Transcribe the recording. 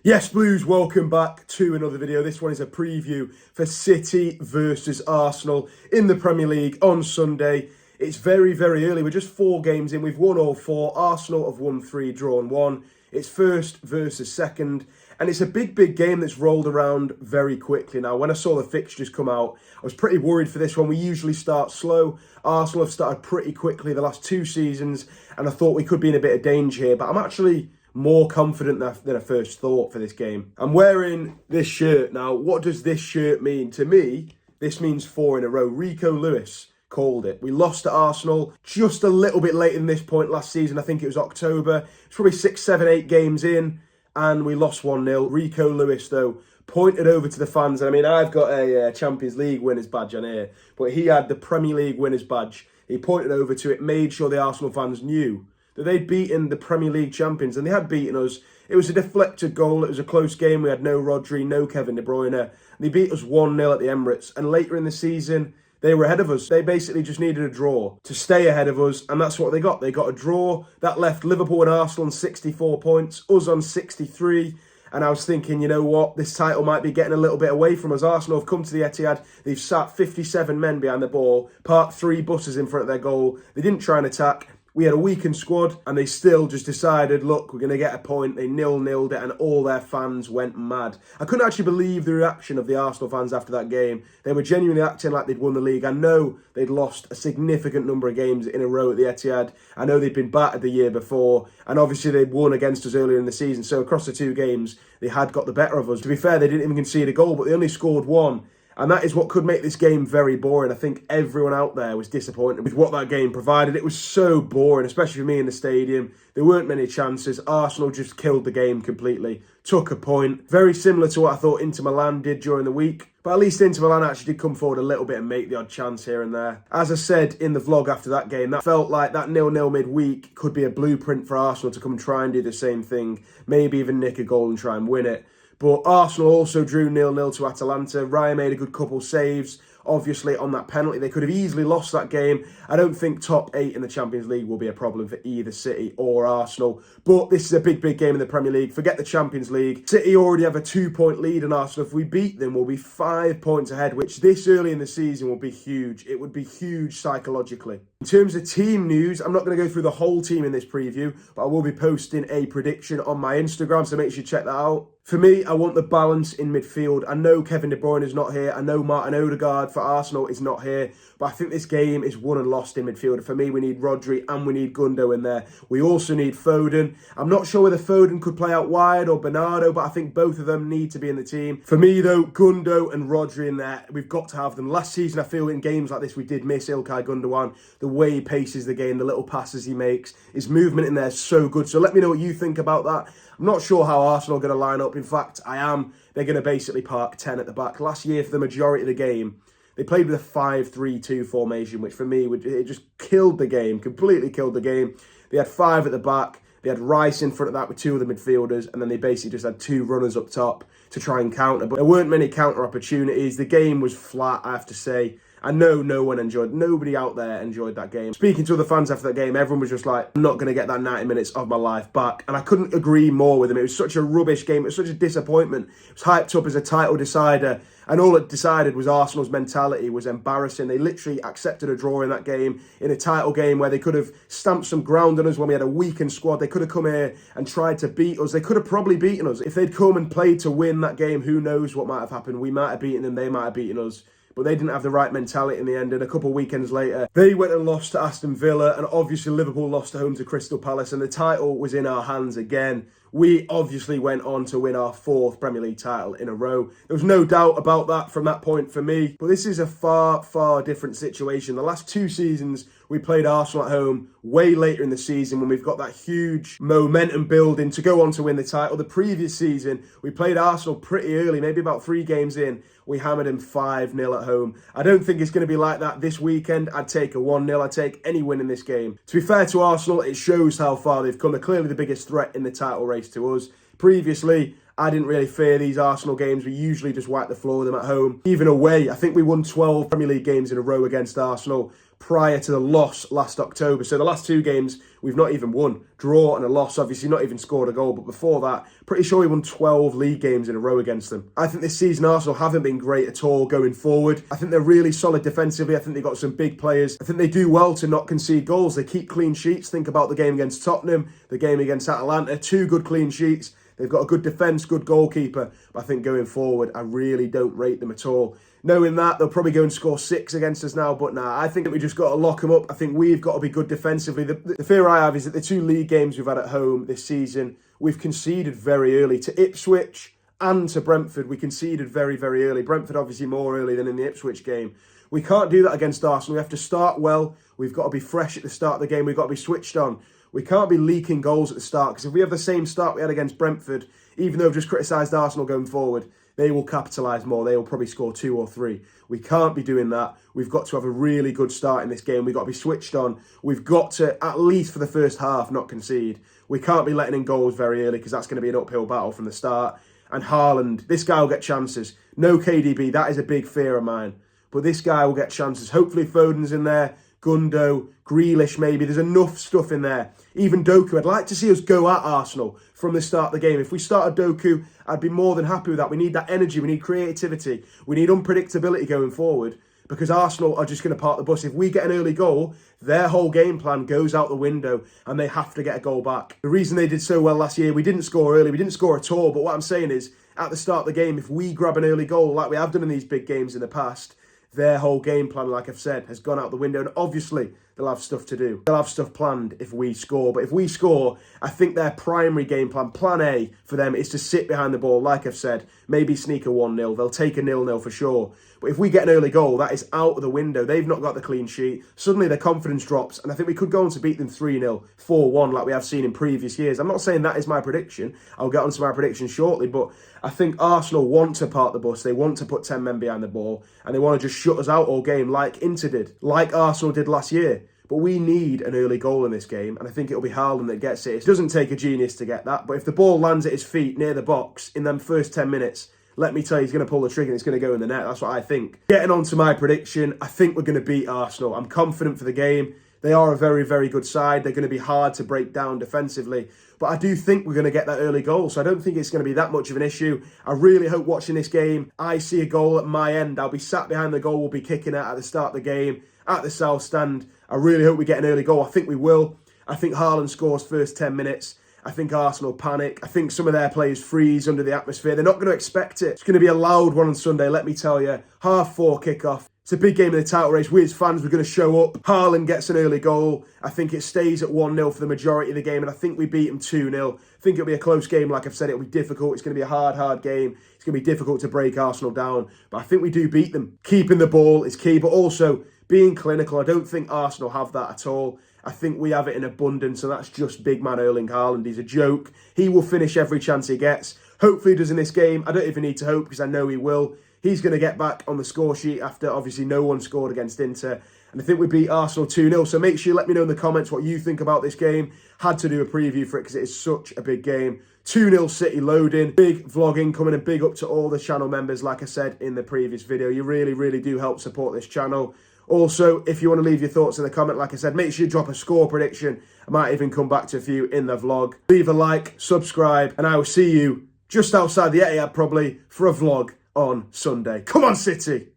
Yes, Blues, welcome back to another video. This one is a preview for City versus Arsenal in the Premier League on Sunday. It's very, very early. We're just 4 games in. We've won all 4. Arsenal have won 3, drawn 1. It's first versus second. And it's a big, big game that's rolled around very quickly. Now, when I saw the fixtures come out, I was pretty worried for this one. We usually start slow. Arsenal have started pretty quickly the last 2 seasons. And I thought we could be in a bit of danger here. But I'm actually more confident than I first thought for this game. I'm wearing this shirt now. What does this shirt mean? To me, this means 4 in a row. Rico Lewis called it. We lost to Arsenal just a little bit late in this point last season. I think it was October. It's probably 6, 7, 8 games in, and we lost 1-0. Rico Lewis, though, pointed over to the fans. I mean, I've got a Champions League winners badge on here, but he had the Premier League winners badge. He pointed over to it, made sure the Arsenal fans knew that they'd beaten the Premier League champions, and they had beaten us. It was a deflected goal. It was a close game. We had no Rodri, no Kevin De Bruyne. They beat us 1-0 at the Emirates, and later in the season, they were ahead of us. They basically just needed a draw to stay ahead of us, and that's what they got. They got a draw. That left Liverpool and Arsenal on 64 points, us on 63. And I was thinking, you know what, this title might be getting a little bit away from us. Arsenal have come to the Etihad. They've sat 57 men behind the ball, parked 3 buses in front of their goal. They didn't try and attack. We had a weakened squad, and they still just decided, look, we're going to get a point. They 0-0'd it, and all their fans went mad. I couldn't actually believe the reaction of the Arsenal fans after that game. They were genuinely acting like they'd won the league. I know they'd lost a significant number of games in a row at the Etihad. I know they'd been battered the year before, and obviously they'd won against us earlier in the season. So across the 2 games, they had got the better of us. To be fair, they didn't even concede a goal, but they only scored 1. And that is what could make this game very boring. I think everyone out there was disappointed with what that game provided. It was so boring, especially for me in the stadium. There weren't many chances. Arsenal just killed the game completely. Took a point. Very similar to what I thought Inter Milan did during the week. But at least Inter Milan actually did come forward a little bit and make the odd chance here and there. As I said in the vlog after that game, that felt like that 0-0 midweek could be a blueprint for Arsenal to come and try and do the same thing. Maybe even nick a goal and try and win it. But Arsenal also drew 0-0 to Atalanta. Raya made a good couple saves, obviously, on that penalty. They could have easily lost that game. I don't think top 8 in the Champions League will be a problem for either City or Arsenal. But this is a big, big game in the Premier League. Forget the Champions League. City already have a 2-point lead on Arsenal. If we beat them, we'll be 5 points ahead, which this early in the season will be huge. It would be huge psychologically. In terms of team news, I'm not going to go through the whole team in this preview, but I will be posting a prediction on my Instagram, so make sure you check that out. For me, I want the balance in midfield. I know Kevin De Bruyne is not here. I know Martin Odegaard for Arsenal is not here. But I think this game is won and lost in midfield. For me, we need Rodri and we need Gundo in there. We also need Foden. I'm not sure whether Foden could play out wide or Bernardo, but I think both of them need to be in the team. For me, though, Gundo and Rodri in there, we've got to have them. Last season, I feel in games like this, we did miss Ilkay Gundogan. The way he paces the game, the little passes he makes, his movement in there is so good. So let me know what you think about that. I'm not sure how Arsenal are going to line up. In fact, I am. They're going to basically park 10 at the back. Last year, for the majority of the game, they played with a 5-3-2 formation, which for me, it just killed the game, completely killed the game. They had 5 at the back. They had Rice in front of that with 2 of the midfielders, and then they basically just had 2 runners up top to try and counter. But there weren't many counter opportunities. The game was flat, I have to say. I know nobody out there enjoyed that game. Speaking to other fans after that game, everyone was just like, I'm not going to get that 90 minutes of my life back. And I couldn't agree more with them. It was such a rubbish game. It was such a disappointment. It was hyped up as a title decider. And all it decided was Arsenal's mentality was embarrassing. They literally accepted a draw in that game, in a title game where they could have stamped some ground on us when we had a weakened squad. They could have come here and tried to beat us. They could have probably beaten us. If they'd come and played to win that game, who knows what might have happened. We might have beaten them. They might have beaten us. But they didn't have the right mentality in the end. And a couple of weekends later, they went and lost to Aston Villa. And obviously Liverpool lost at home to Crystal Palace. And the title was in our hands again. We obviously went on to win our 4th Premier League title in a row. There was no doubt about that from that point for me. But this is a far, far different situation. The last 2 seasons, we played Arsenal at home way later in the season when we've got that huge momentum building to go on to win the title. The previous season, we played Arsenal pretty early, maybe about 3 games in. We hammered them 5-0 at home. I don't think it's going to be like that this weekend. I'd take a 1-0. I'd take any win in this game. To be fair to Arsenal, it shows how far they've come. They're clearly the biggest threat in the title race to us. Previously, I didn't really fear these Arsenal games. We usually just wipe the floor with them at home. Even away, I think we won 12 Premier League games in a row against Arsenal. prior to the loss last October. So the last 2 games, we've not even won. Draw and a loss, obviously not even scored a goal. But before that, pretty sure we won 12 league games in a row against them. I think this season Arsenal haven't been great at all going forward. I think they're really solid defensively. I think they've got some big players. I think they do well to not concede goals. They keep clean sheets. Think about the game against Tottenham, the game against Atalanta. 2 good clean sheets. They've got a good defence, good goalkeeper. But I think going forward, I really don't rate them at all. Knowing that, they'll probably go and score 6 against us now. But nah, I think we just got to lock them up. I think we've got to be good defensively. The fear I have is that the 2 league games we've had at home this season, we've conceded very early. To Ipswich and to Brentford, we conceded very, very early. Brentford obviously more early than in the Ipswich game. We can't do that against Arsenal. We have to start well. We've got to be fresh at the start of the game. We've got to be switched on. We can't be leaking goals at the start, because if we have the same start we had against Brentford, even though I've just criticised Arsenal going forward, they will capitalise more. They will probably score 2 or 3. We can't be doing that. We've got to have a really good start in this game. We've got to be switched on. We've got to, at least for the first half, not concede. We can't be letting in goals very early, because that's going to be an uphill battle from the start. And Haaland, this guy will get chances. No KDB, that is a big fear of mine. But this guy will get chances. Hopefully Foden's in there. Gundo, Grealish maybe. There's enough stuff in there. Even Doku. I'd like to see us go at Arsenal from the start of the game. If we started Doku, I'd be more than happy with that. We need that energy. We need creativity. We need unpredictability going forward, because Arsenal are just going to park the bus. If we get an early goal, their whole game plan goes out the window and they have to get a goal back. The reason they did so well last year, we didn't score early. We didn't score at all. But what I'm saying is, at the start of the game, if we grab an early goal like we have done in these big games in the past, their whole game plan, like I've said, has gone out the window. And obviously, they'll have stuff to do. They'll have stuff planned if we score. But if we score, I think their primary game plan, plan A for them, is to sit behind the ball, like I've said. Maybe sneak a 1-0. They'll take a 0-0 for sure. But if we get an early goal, that is out of the window. They've not got the clean sheet. Suddenly their confidence drops. And I think we could go on to beat them 3-0, 4-1 like we have seen in previous years. I'm not saying that is my prediction. I'll get onto my prediction shortly. But I think Arsenal want to park the bus. They want to put 10 men behind the ball. And they want to just shut us out all game like Inter did. Like Arsenal did last year. But we need an early goal in this game. And I think it'll be Haaland that gets it. It doesn't take a genius to get that. But if the ball lands at his feet near the box in them first 10 minutes... let me tell you, he's going to pull the trigger and it's going to go in the net. That's what I think. Getting on to my prediction, I think we're going to beat Arsenal. I'm confident for the game. They are a very, very good side. They're going to be hard to break down defensively. But I do think we're going to get that early goal. So I don't think it's going to be that much of an issue. I really hope watching this game, I see a goal at my end. I'll be sat behind the goal we'll be kicking at the start of the game, at the south stand. I really hope we get an early goal. I think we will. I think Haaland scores first 10 minutes. I think Arsenal panic. I think some of their players freeze under the atmosphere. They're not going to expect it. It's going to be a loud one on Sunday, let me tell you. 4:30 kickoff. It's a big game in the title race. We as fans, we're going to show up. Haaland gets an early goal. I think it stays at 1-0 for the majority of the game, and I think we beat him 2-0. I think it'll be a close game. Like I've said, it'll be difficult. It's going to be a hard game. It's going to be difficult to break Arsenal down, but I think we do beat them. Keeping the ball is key, but also being clinical. I don't think Arsenal have that at all. I think we have it in abundance, and that's just big man Erling Haaland. He's a joke. He will finish every chance he gets. Hopefully he does in this game. I don't even need to hope, because I know he will. He's going to get back on the score sheet after obviously no one scored against Inter. And I think we beat Arsenal 2-0. So make sure you let me know in the comments what you think about this game. Had to do a preview for it because it is such a big game. 2-0 City loading. Big vlogging coming, and big up to all the channel members, like I said in the previous video. You really, really do help support this channel. Also, if you want to leave your thoughts in the comment, like I said, make sure you drop a score prediction. I might even come back to a few in the vlog. Leave a like, subscribe, and I will see you just outside the Etihad probably for a vlog on Sunday. Come on, City!